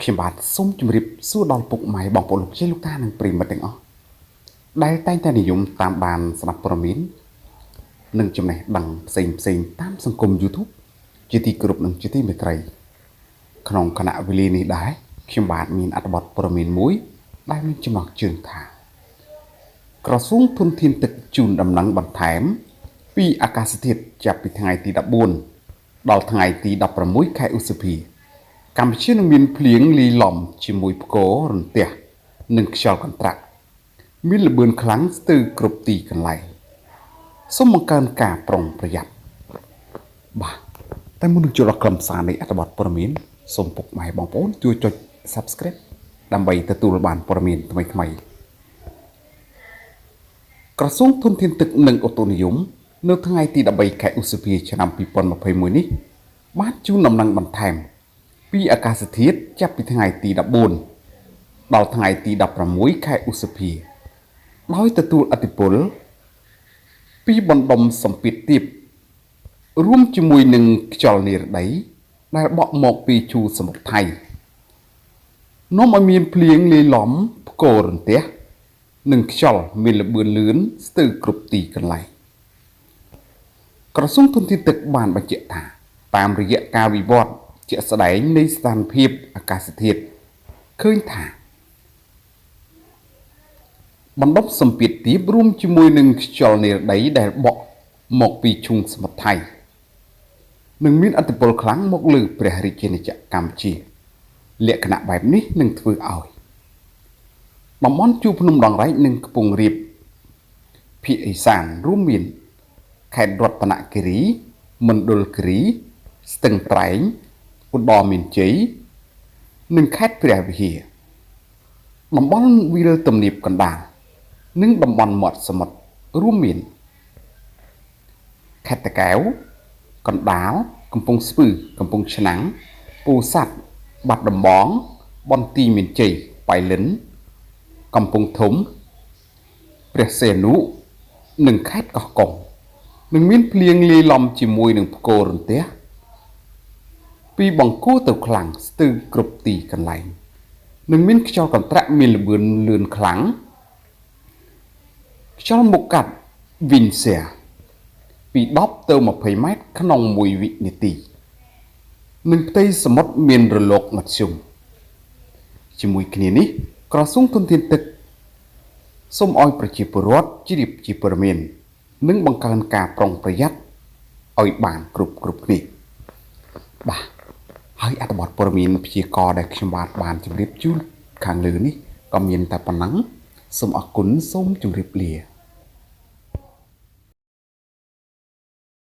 ខ្ញុំបាទសូមជម្រាបសួរដល់ពុកម៉ែបងប្អូនលោកយាយលោកតានិងប្រិយមិត្តទាំងអស់ដែលតែងតែនិយមតាមដានស្ដាប់ព័ត៌មាននិងចំណេះដឹងផ្សេងតាមសង្គម YouTube ជាទីគោរពនិងជាទីមេត្រីក្នុងគណៈវេលានេះដែរខ្ញុំបាទមានអត្ថបទព័ត៌មានមួយដែលមានចំណងជើងថាក្រសួងធនធានទឹកជូនដំណឹងបន្ថែមពីអាកាសធាតុចាប់ពីថ្ងៃទី14ដល់ថ្ងៃទី16ខែឧសភាកម្ពុជានឹងមានភ្លៀងលាយឡំជាមួយផ្គររន្ទះនិងខ្យល់កន្ត្រាក់មានល្បឿនខ្លាំងស្ទើរគ្រប់ទីកន្លែងសូមបង្កើនការប្រុងប្រយ័ត្នបាទតែមុននឹងចូលដល់ខ្លឹមសារនៃអត្ថបទព័ត៌មានសូមពុកម៉ែបងប្អូនជួយចុច Subscribe ដើម្បីទទួលបានព័ត៌មានថ្មីៗក្រសួងធនធានទឹកនិងអូតូនិយមនៅថ្ងៃទី13ខែឧសភាឆ្នាំ2021នេះបានជូនដំណឹងបន្ថែមពីអាកាសធាតុចាប់ពីថ្ងៃទី14ដល់ថ្ងៃទី16ខែឧសភាដោយទទួលឥទ្ធិពលពីបណ្ដុំសម្ពាធទាបរួមជាមួយនឹងខ្យល់និរដីដែលបក់មកពីជួរសមុទ្រថៃនាំឲ្យមានភ្លៀងលាយឡំផ្គររន្ទះនិងខ្យល់មានល្បឿនលឿនស្ទើរគ្រប់ទីកន្លែងក្រសួងធនធានទឹកបានបញ្ជាក់ថាតាមរយៈការវិវត្តជាក់ស្ដែងនៃស្ថានភាពអាកាសធាតុឃើញថាបណ្ដុំសម្ពាធទាបរួមជាមួយនឹងខ្យល់និរដីដែលបក់មកពីឈូងសមុទ្រថៃនឹងមានឥទ្ធិពលខ្លាំងមកលើព្រះរាជាណាចក្រកម្ពុជាលក្ខណៈបែបនេះនឹងធ្វើឲ្យតំបន់ជួរភ្នំដងរែកនិងខ្ពង់រាបភាគឦសានរួមមានខេត្តរតនគិរីមណ្ឌលគិរីស្ទឹងត្រែងឧត្តរមានជ័យនិងខេត្តព្រះវិហារតំបន់វាលទំនាបកណ្ដាលនិងតំបន់មាត់សមុទ្ររួមមានខេត្តតាកែវកណ្ដាលកំពង់ស្ពឺកំពង់ឆ្នាំងពោធិ៍សាត់បាត់ដំបងបន្ទាយមានជ័យបៃលិនកំពង់ធំព្រះសីហនុនិងខេត្តកោះកុងនឹងមានភ្លៀងលាយឡំជាមួយនឹងផ្គររន្ទះពីបង្គោលទៅខ្លាំងស្ទើរគ្រប់ទីកន្លែងនឹងមានខ្យល់កន្ត្រាក់មានល្បឿនលឿនខ្លាំងខ្យល់មកកាត់វិនសៀពី10ទៅ20ម៉ែត្រក្នុង1វិនាទីនិងផ្ទៃសមុទ្រមានរលកមធ្យមជាមួយគ្នានេះក្រសួងធនធានទឹកសូមឲ្យប្រជាពលរដ្ឋជ្រាបជាព័ត៌មាននិងបង្កើនការប្រុងប្រយ័ត្នឲ្យបានគ្រប់គ្នាបាទហើយអត្ថបទព័ត៌មានព្យាករណ៍ដែលខ្ញុំបានជម្រាបជូនខាងលើនេះក៏មានតែប៉ុណ្ណឹងសូមអរគុណសូមជម្រាបលា